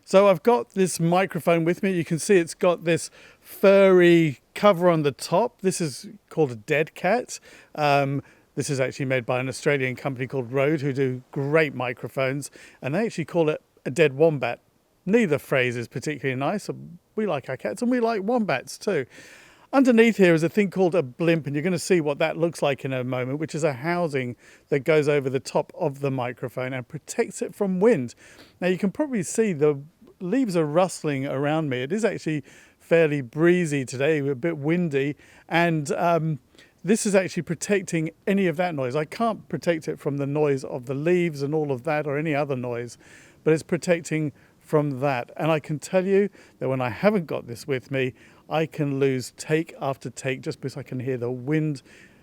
So I've got this microphone with me. You can see it's got this furry cover on the top. This is called a dead cat. This is actually made by an Australian company called Rode, who do great microphones, and they actually call it a dead wombat. Neither phrase is particularly nice. We like our cats and we like wombats too. Underneath here is a thing called a blimp, and you're going to see what that looks like in a moment, which is a housing that goes over the top of the microphone and protects it from wind. Now you can probably see the leaves are rustling around me. It is actually fairly breezy today, a bit windy, and this is actually protecting any of that noise. I can't protect it from the noise of the leaves and all of that or any other noise, but it's protecting from that. And I can tell you that when I haven't got this with me, I can lose take after take just because I can hear the wind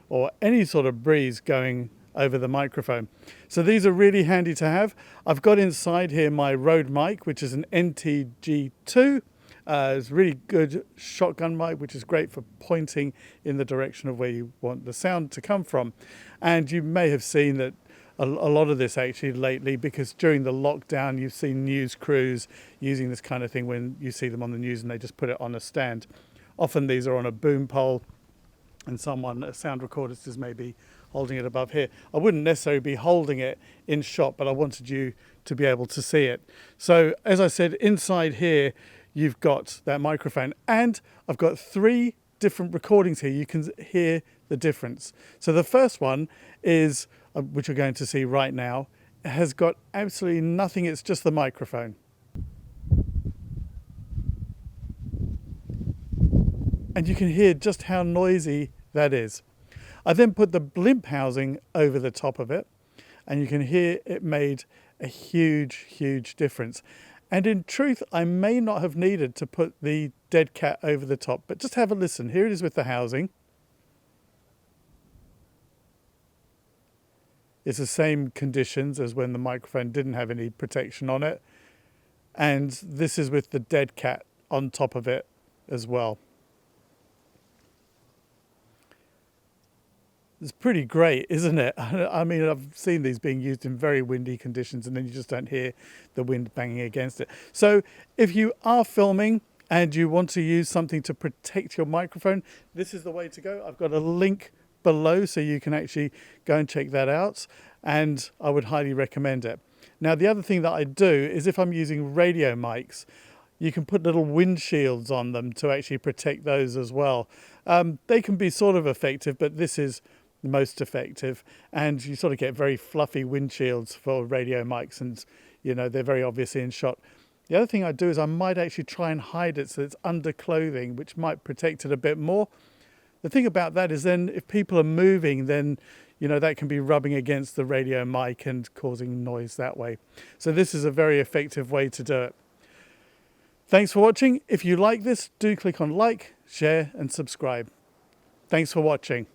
or any sort of breeze going over the microphone. So these are really handy to have. I've got inside here my Rode mic, which is an NTG2. It's a really good shotgun mic, which is great for pointing in the direction of where you want the sound to come from. And you may have seen that a lot of this actually lately, because during the lockdown you've seen news crews using this kind of thing when you see them on the news and they just put it on a stand. Often these are on a boom pole and a sound recordist is maybe holding it above here. I wouldn't necessarily be holding it in shot, but I wanted you to be able to see it. So as I said, inside here you've got that microphone, and I've got 3 different recordings here. You can hear the difference. So the first one is, which you're going to see right now, has got absolutely nothing. It's just the microphone. And you can hear just how noisy that is. I then put the blimp housing over the top of it, and you can hear it made a huge, huge difference. And in truth, I may not have needed to put the dead cat over the top, but just have a listen. Here it is with the housing. It's the same conditions as when the microphone didn't have any protection on it. And this is with the dead cat on top of it as well. It's pretty great, isn't it? I mean, I've seen these being used in very windy conditions and then you just don't hear the wind banging against it. So if you are filming and you want to use something to protect your microphone, this is the way to go. I've got a link below so you can actually go and check that out, and I would highly recommend it. Now, the other thing that I do is if I'm using radio mics, you can put little windshields on them to actually protect those as well. They can be sort of effective, but this is most effective, and you sort of get very fluffy windshields for radio mics, and you know they're very obviously in shot. The other thing I do is I might actually try and hide it so it's under clothing, which might protect it a bit more. The thing about that is then if people are moving, then you know that can be rubbing against the radio mic and causing noise that way. So this is a very effective way to do it. Thanks for watching. If you like this, do click on like, share and subscribe. Thanks for watching.